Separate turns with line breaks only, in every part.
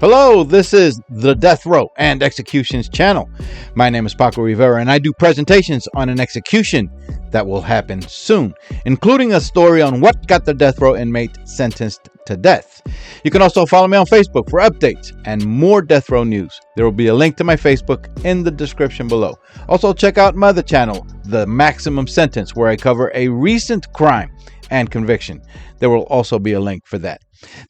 Hello, this is the Death Row and Executions channel. My name is Paco Rivera, and I do presentations on an execution that will happen soon, including a story on what got the death row inmate sentenced to death. You can also follow me on Facebook for updates and more death row news. There will be a link to my Facebook in the description below. Also, check out my other channel, The Maximum Sentence, where I cover a recent crime and conviction. There will also be a link for that.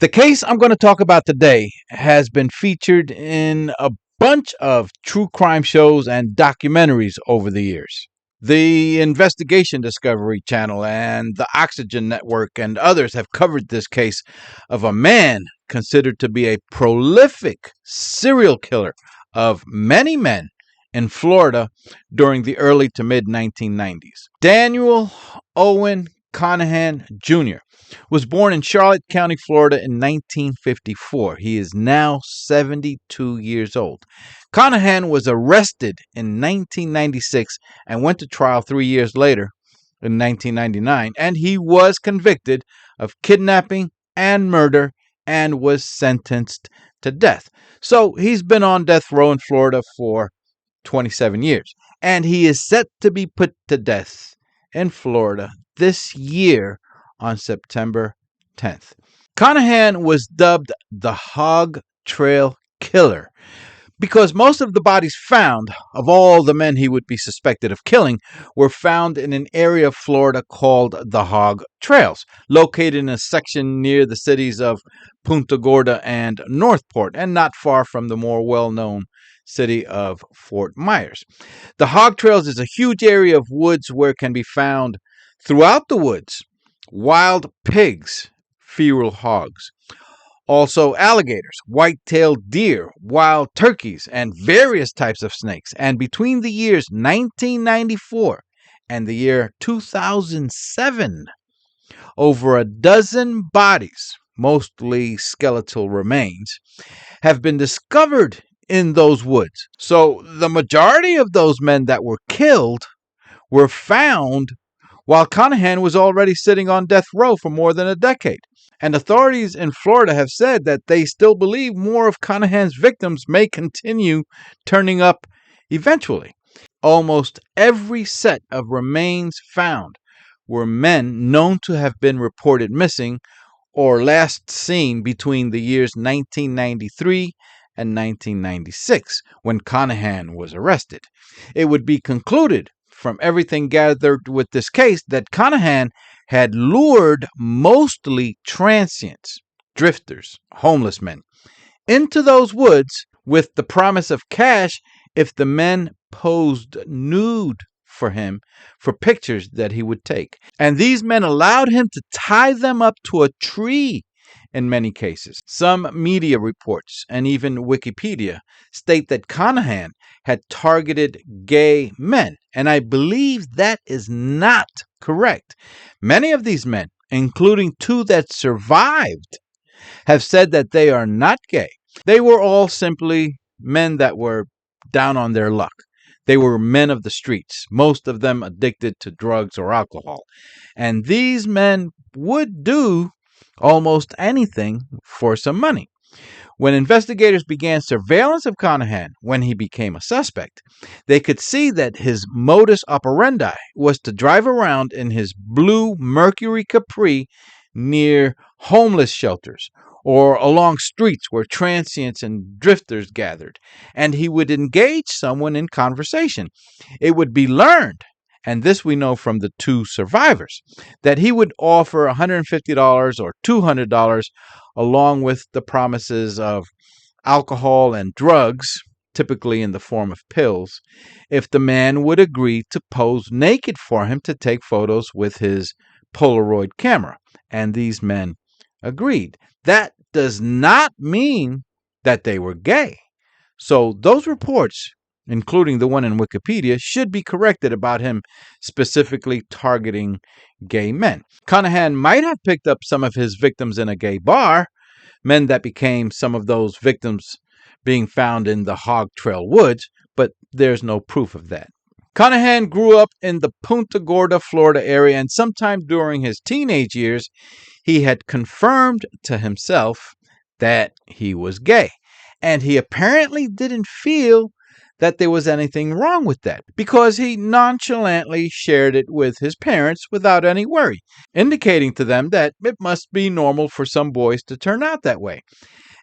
The case I'm going to talk about today has been featured in a bunch of true crime shows and documentaries over the years. The Investigation Discovery Channel and the Oxygen Network and others have covered this case of a man considered to be a prolific serial killer of many men in Florida during the early to mid 1990s. Daniel Owen Conahan Jr. was born in Charlotte County, Florida in 1954. He is now 72 years old. Conahan was arrested in 1996 and went to trial 3 years later in 1999, and he was convicted of kidnapping and murder and was sentenced to death. So he's been on death row in Florida for 27 years, and he is set to be put to death in Florida this year on September 10th. Conahan was dubbed the Hog Trail Killer because most of the bodies found of all the men he would be suspected of killing were found in an area of Florida called the Hog Trails, located in a section near the cities of Punta Gorda and Northport, and not far from the more well-known city of Fort Myers. The Hog Trails is a huge area of woods where can be found throughout the woods wild pigs, feral hogs, also alligators, white-tailed deer, wild turkeys, and various types of snakes. And between the years 1994 and the year 2007, over a dozen bodies, mostly skeletal remains, have been discovered in those woods. So the majority of those men that were killed were found while Conahan was already sitting on death row for more than a decade. And authorities in Florida have said that they still believe more of Conahan's victims may continue turning up eventually. Almost every set of remains found were men known to have been reported missing or last seen between the years 1993 and 1996, when Conahan was arrested. It would be concluded from everything gathered with this case that Conahan had lured mostly transients, drifters, homeless men, into those woods with the promise of cash if the men posed nude for him for pictures that he would take. And these men allowed him to tie them up to a tree in many cases. Some media reports and even Wikipedia state that Conahan had targeted gay men, and I believe that is not correct. Many of these men, including two that survived, have said that they are not gay. They were all simply men that were down on their luck. They were men of the streets, most of them addicted to drugs or alcohol. And these men would do almost anything for some money. When investigators began surveillance of Conahan when he became a suspect, they could see that his modus operandi was to drive around in his blue Mercury Capri near homeless shelters or along streets where transients and drifters gathered, and he would engage someone in conversation. It would be learned, and this we know from the two survivors, that he would offer $150 or $200 along with the promises of alcohol and drugs, typically in the form of pills, if the man would agree to pose naked for him to take photos with his Polaroid camera. And these men agreed. That does not mean that they were gay. So those reports, including the one in Wikipedia, should be corrected about him specifically targeting gay men. Conahan might have picked up some of his victims in a gay bar, men that became some of those victims being found in the Hog Trail woods, but there's no proof of that. Conahan grew up in the Punta Gorda, Florida area, and sometime during his teenage years, he had confirmed to himself that he was gay. And he apparently didn't feel that there was anything wrong with that because he nonchalantly shared it with his parents without any worry, indicating to them that it must be normal for some boys to turn out that way.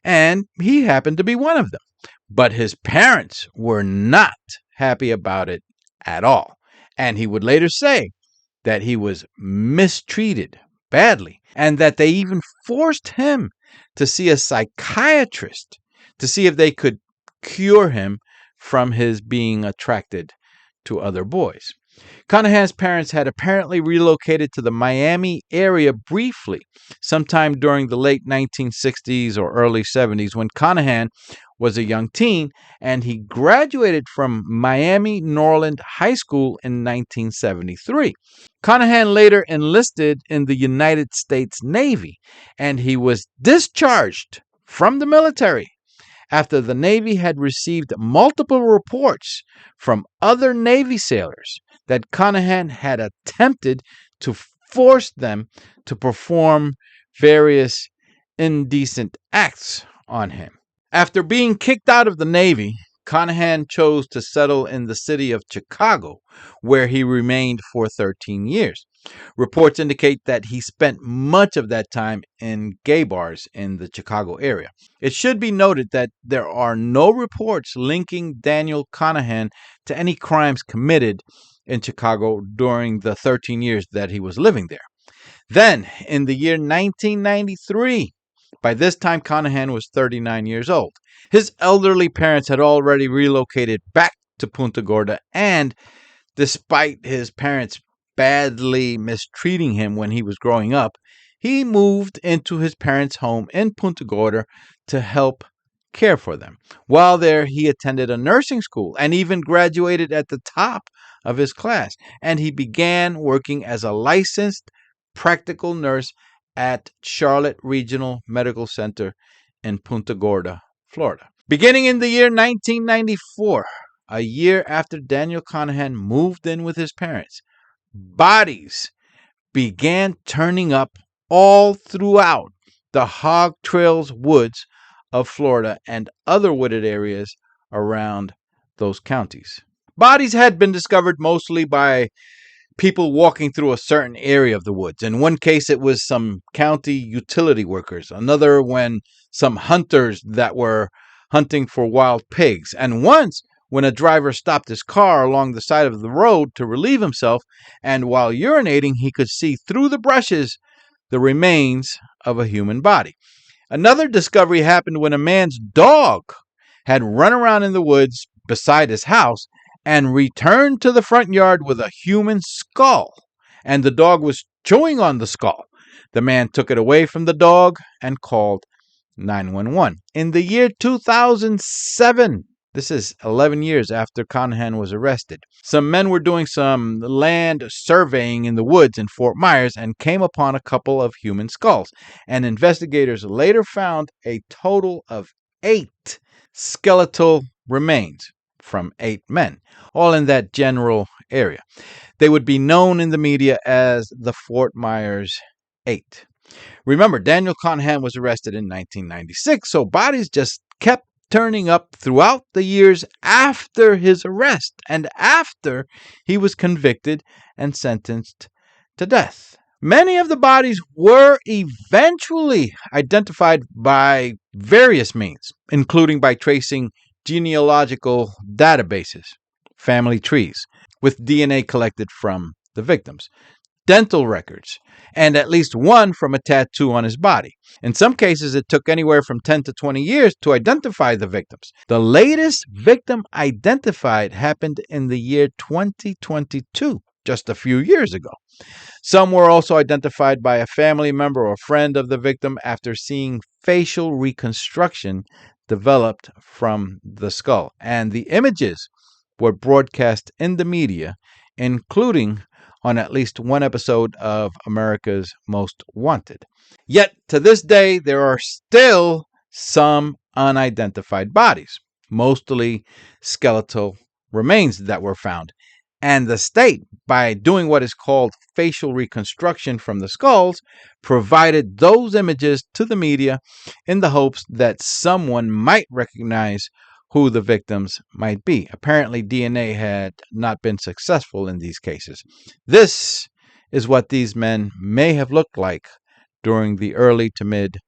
And he happened to be one of them. But his parents were not happy about it at all. And he would later say that he was mistreated badly and that they even forced him to see a psychiatrist to see if they could cure him from his being attracted to other boys. Conahan's parents had apparently relocated to the Miami area briefly, sometime during the late 1960s or early 70s when Conahan was a young teen, and he graduated from Miami Norland High School in 1973. Conahan later enlisted in the United States Navy, and he was discharged from the military after the Navy had received multiple reports from other Navy sailors that Conahan had attempted to force them to perform various indecent acts on him. After being kicked out of the Navy, Conahan chose to settle in the city of Chicago, where he remained for 13 years. Reports indicate that he spent much of that time in gay bars in the Chicago area. It should be noted that there are no reports linking Daniel Conahan to any crimes committed in Chicago during the 13 years that he was living there. Then, in the year 1993, by this time Conahan was 39 years old. His elderly parents had already relocated back to Punta Gorda, and despite his parents badly mistreating him when he was growing up, he moved into his parents' home in Punta Gorda to help care for them. While there, he attended a nursing school and even graduated at the top of his class, and he began working as a licensed practical nurse at Charlotte Regional Medical Center in Punta Gorda, Florida. Beginning in the year 1994, a year after Daniel Conahan moved in with his parents, bodies began turning up all throughout the Hog Trail's woods of Florida and other wooded areas around those counties. Bodies had been discovered mostly by people walking through a certain area of the woods. In one case, it was some county utility workers. Another, when some hunters that were hunting for wild pigs. And once, when a driver stopped his car along the side of the road to relieve himself, and while urinating, he could see through the brushes the remains of a human body. Another discovery happened when a man's dog had run around in the woods beside his house and returned to the front yard with a human skull, and the dog was chewing on the skull. The man took it away from the dog and called 911. In the year 2007, this is 11 years after Conahan was arrested, some men were doing some land surveying in the woods in Fort Myers and came upon a couple of human skulls. And investigators later found a total of 8 skeletal remains from 8 men, all in that general area. They would be known in the media as the Fort Myers 8. Remember, Daniel Conahan was arrested in 1996, so bodies just kept turning up throughout the years after his arrest and after he was convicted and sentenced to death. Many of the bodies were eventually identified by various means, including by tracing genealogical databases, family trees, with DNA collected from the victims, dental records, and at least one from a tattoo on his body. In some cases, it took anywhere from 10 to 20 years to identify the victims. The latest victim identified happened in the year 2022, just a few years ago. Some were also identified by a family member or friend of the victim after seeing facial reconstruction developed from the skull. And the images were broadcast in the media, including on at least one episode of America's Most Wanted. Yet, to this day, there are still some unidentified bodies, mostly skeletal remains that were found. And the state, by doing what is called facial reconstruction from the skulls, provided those images to the media in the hopes that someone might recognize who the victims might be. Apparently, DNA had not been successful in these cases. This is what these men may have looked like during the early to mid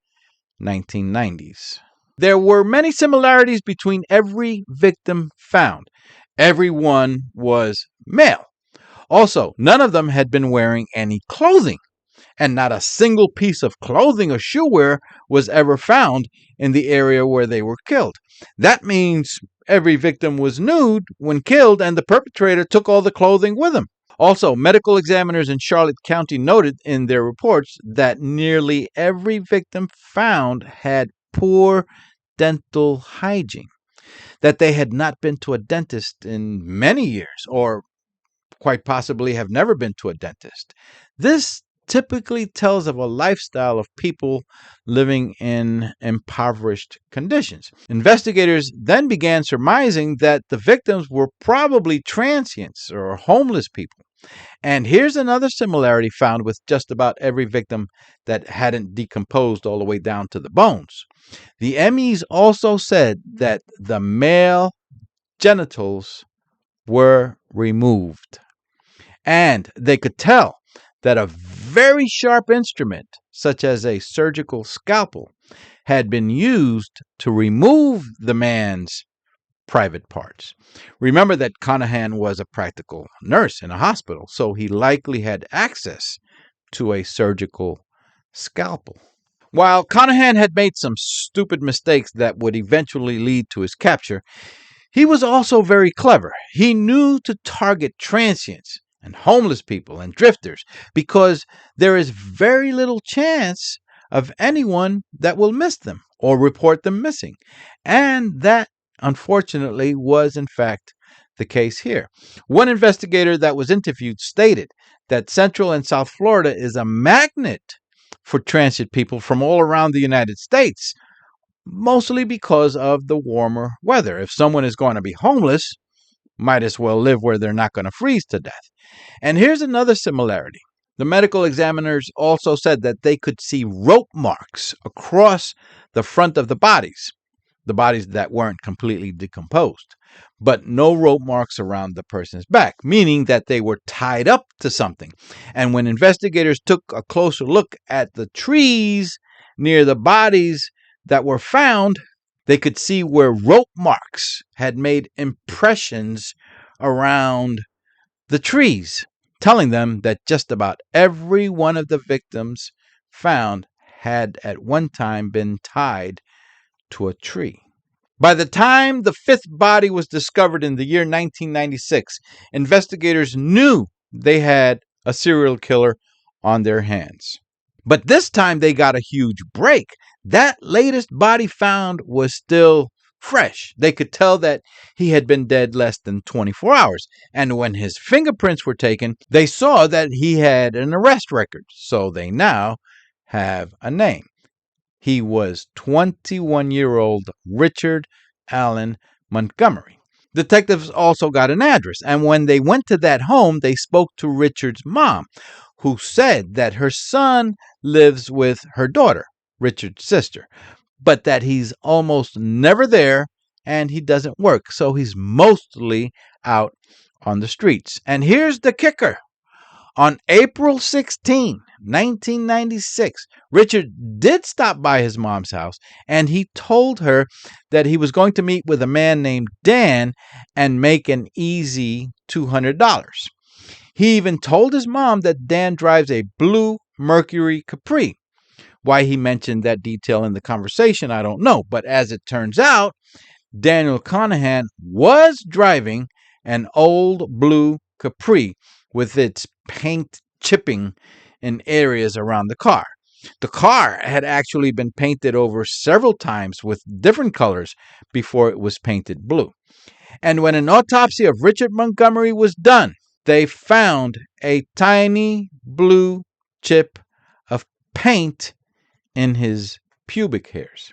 1990s. There were many similarities between every victim found. Everyone was male. Also, none of them had been wearing any clothing, and not a single piece of clothing or shoe wear was ever found in the area where they were killed. That means every victim was nude when killed, and the perpetrator took all the clothing with him. Also, medical examiners in Charlotte County noted in their reports that nearly every victim found had poor dental hygiene, that they had not been to a dentist in many years, or quite possibly have never been to a dentist. This typically tells of a lifestyle of people living in impoverished conditions. Investigators then began surmising that the victims were probably transients or homeless people. And here's another similarity found with just about every victim that hadn't decomposed all the way down to the bones. The MEs also said that the male genitals were removed. And they could tell that a very sharp instrument, such as a surgical scalpel, had been used to remove the man's private parts. Remember that Conahan was a practical nurse in a hospital, so he likely had access to a surgical scalpel. While Conahan had made some stupid mistakes that would eventually lead to his capture, he was also very clever. He knew to target transients and homeless people and drifters because there is very little chance of anyone that will miss them or report them missing. And that, unfortunately, was in fact the case here. One investigator that was interviewed stated that Central and South Florida is a magnet for transit people from all around the United States, mostly because of the warmer weather. If someone is going to be homeless, might as well live where they're not going to freeze to death. And here's another similarity. The medical examiners also said that they could see rope marks across the front of the bodies that weren't completely decomposed, but no rope marks around the person's back, meaning that they were tied up to something. And when investigators took a closer look at the trees near the bodies that were found, they could see where rope marks had made impressions around the trees, telling them that just about every one of the victims found had at one time been tied to a tree. By the time the fifth body was discovered in the year 1996, investigators knew they had a serial killer on their hands. But this time they got a huge break. That latest body found was still fresh. They could tell that he had been dead less than 24 hours. And when his fingerprints were taken, they saw that he had an arrest record. So they now have a name. He was 21-year-old Richard Allen Montgomery. Detectives also got an address, and when they went to that home, they spoke to Richard's mom, who said that her son lives with her daughter, Richard's sister, but that he's almost never there and he doesn't work, so he's mostly out on the streets. And here's the kicker. On April 16, 1996, Richard did stop by his mom's house, and he told her that he was going to meet with a man named Dan and make an easy $200. He even told his mom that Dan drives a blue Mercury Capri. Why he mentioned that detail in the conversation, I don't know. But as it turns out, Daniel Conahan was driving an old blue Capri with its paint chipping in areas around the car. The car had actually been painted over several times with different colors before it was painted blue. And when an autopsy of Richard Montgomery was done, they found a tiny blue chip of paint in his pubic hairs.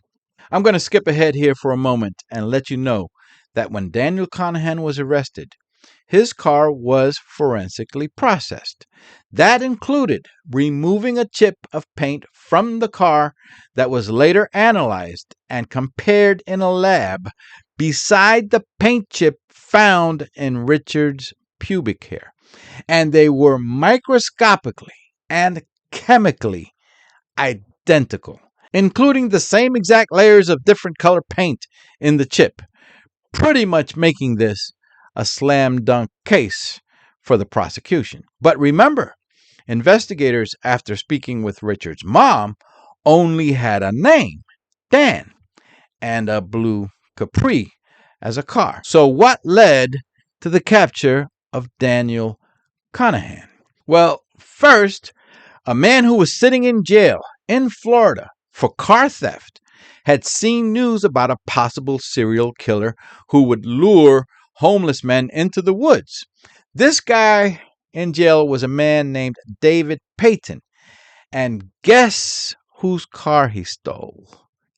I'm going to skip ahead here for a moment and let you know that when Daniel Conahan was arrested, his car was forensically processed. That included removing a chip of paint from the car that was later analyzed and compared in a lab beside the paint chip found in Richard's pubic hair. And they were microscopically and chemically identical, including the same exact layers of different color paint in the chip, pretty much making this a slam dunk case for the prosecution. But remember, investigators, after speaking with Richard's mom, only had a name, Dan, and a blue Capri as a car. So what led to the capture of Daniel Conahan? Well, first, a man who was sitting in jail in Florida for car theft had seen news about a possible serial killer who would lure homeless men into the woods. This guy in jail was a man named David Payton. And guess whose car he stole?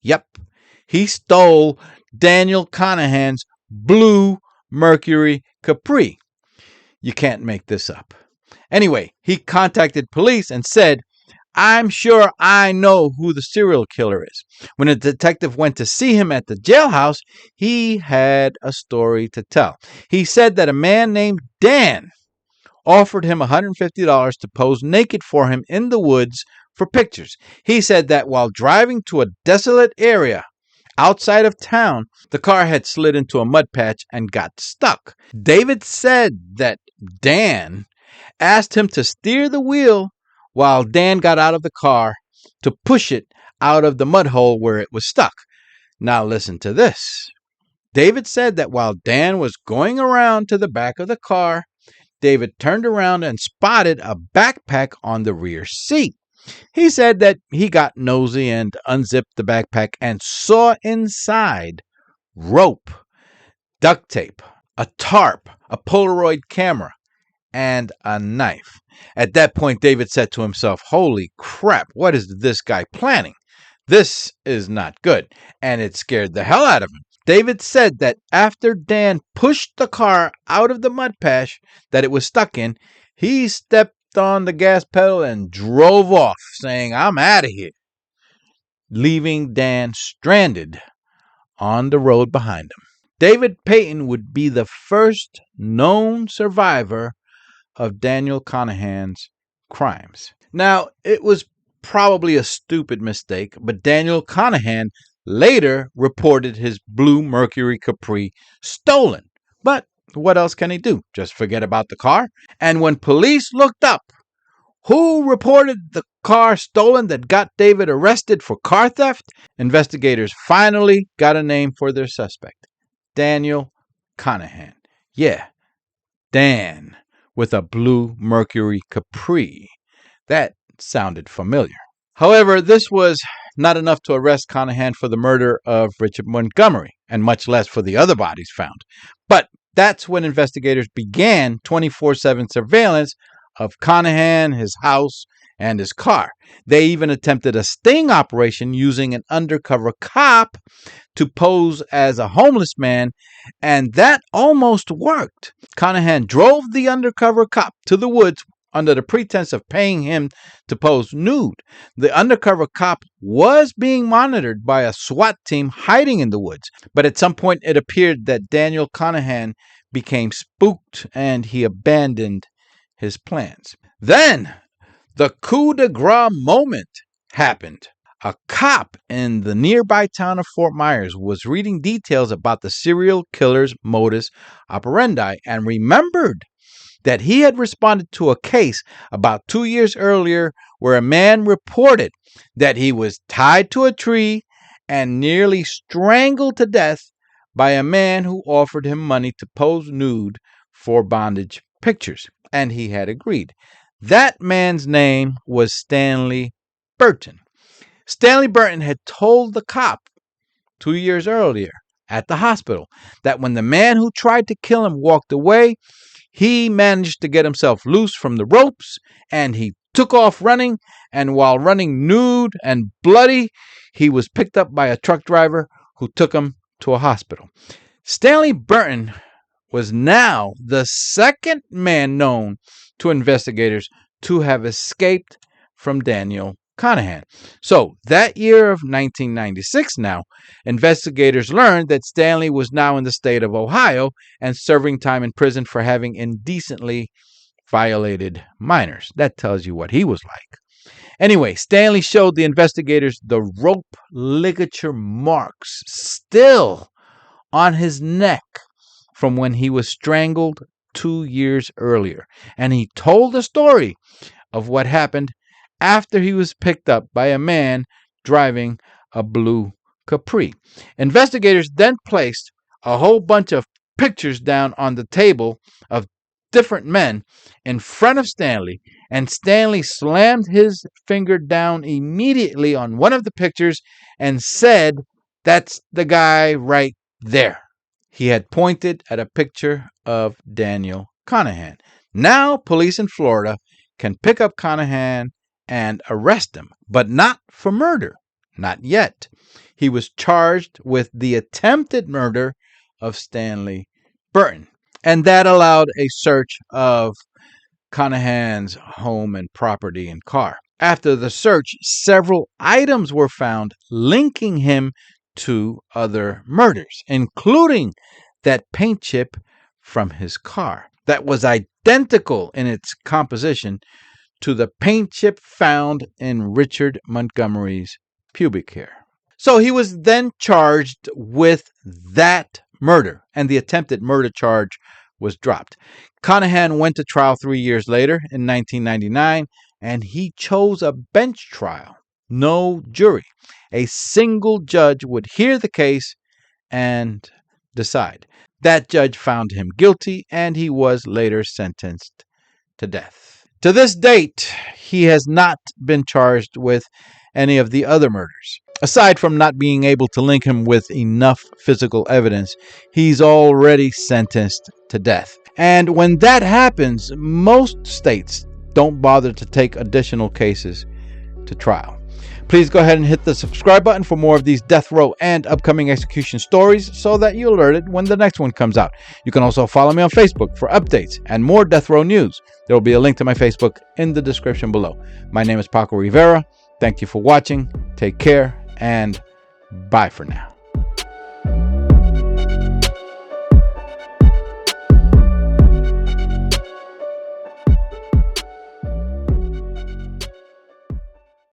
Yep, he stole Daniel Conahan's blue Mercury Capri. You can't make this up. Anyway, he contacted police and said, "I'm sure I know who the serial killer is." When a detective went to see him at the jailhouse, he had a story to tell. He said that a man named Dan offered him $150 to pose naked for him in the woods for pictures. He said that while driving to a desolate area outside of town, the car had slid into a mud patch and got stuck. David said that Dan asked him to steer the wheel while Dan got out of the car to push it out of the mud hole where it was stuck. Now listen to this. David said that while Dan was going around to the back of the car, David turned around and spotted a backpack on the rear seat. He said that he got nosy and unzipped the backpack and saw inside rope, duct tape, a tarp, a Polaroid camera, and a knife. At that point, David said to himself, "Holy crap, what is this guy planning? This is not good." And it scared the hell out of him. David said that after Dan pushed the car out of the mud patch that it was stuck in, he stepped on the gas pedal and drove off, saying, "I'm out of here," leaving Dan stranded on the road behind him. David Payton would be the first known survivor of Daniel Conahan's crimes. Now, it was probably a stupid mistake, but Daniel Conahan later reported his blue Mercury Capri stolen. But what else can he do? Just forget about the car? And when police looked up who reported the car stolen that got David arrested for car theft, investigators finally got a name for their suspect. Daniel Conahan. Yeah, Dan with a blue Mercury Capri. That sounded familiar. However, this was not enough to arrest Conahan for the murder of Richard Montgomery, and much less for the other bodies found. But that's when investigators began 24/7 surveillance of Conahan, his house, and his car. They even attempted a sting operation using an undercover cop to pose as a homeless man, and that almost worked. Conahan drove the undercover cop to the woods under the pretense of paying him to pose nude. The undercover cop was being monitored by a SWAT team hiding in the woods, but at some point it appeared that Daniel Conahan became spooked and he abandoned his plans. Then the coup de grace moment happened. A cop in the nearby town of Fort Myers was reading details about the serial killer's modus operandi and remembered that he had responded to a case about 2 years earlier where a man reported that he was tied to a tree and nearly strangled to death by a man who offered him money to pose nude for bondage pictures, and he had agreed. That man's name was Stanley Burton. Stanley Burton had told the cop 2 years earlier at the hospital that when the man who tried to kill him walked away, he managed to get himself loose from the ropes and he took off running, and while running nude and bloody, he was picked up by a truck driver who took him to a hospital. Stanley Burton was now the second man known to investigators to have escaped from Daniel Conahan. So that year of 1996 now, investigators learned that Stanley was now in the state of Ohio and serving time in prison for having indecently violated minors. That tells you what he was like. Anyway, Stanley showed the investigators the rope ligature marks still on his neck from when he was strangled 2 years earlier. And he told the story of what happened after he was picked up by a man driving a blue Capri. Investigators then placed a whole bunch of pictures down on the table of different men in front of Stanley, and Stanley slammed his finger down immediately on one of the pictures and said, "That's the guy right there." He had pointed at a picture of Daniel Conahan. Now, police in Florida can pick up Conahan and arrest him, but not for murder. Not yet. He was charged with the attempted murder of Stanley Burton, and that allowed a search of Conahan's home and property and car. After the search, several items were found linking him to other murders, including that paint chip from his car that was identical in its composition to the paint chip found in Richard Montgomery's pubic hair. So he was then charged with that murder, and the attempted murder charge was dropped. Conahan went to trial 3 years later in 1999, and he chose a bench trial, no jury. A single judge would hear the case and decide. That judge found him guilty, and he was later sentenced to death. To this date, he has not been charged with any of the other murders. Aside from not being able to link him with enough physical evidence, he's already sentenced to death. And when that happens, most states don't bother to take additional cases to trial. Please go ahead and hit the subscribe button for more of these death row and upcoming execution stories so that you're alerted when the next one comes out. You can also follow me on Facebook for updates and more death row news. There will be a link to my Facebook in the description below. My name is Paco Rivera. Thank you for watching. Take care and bye for now.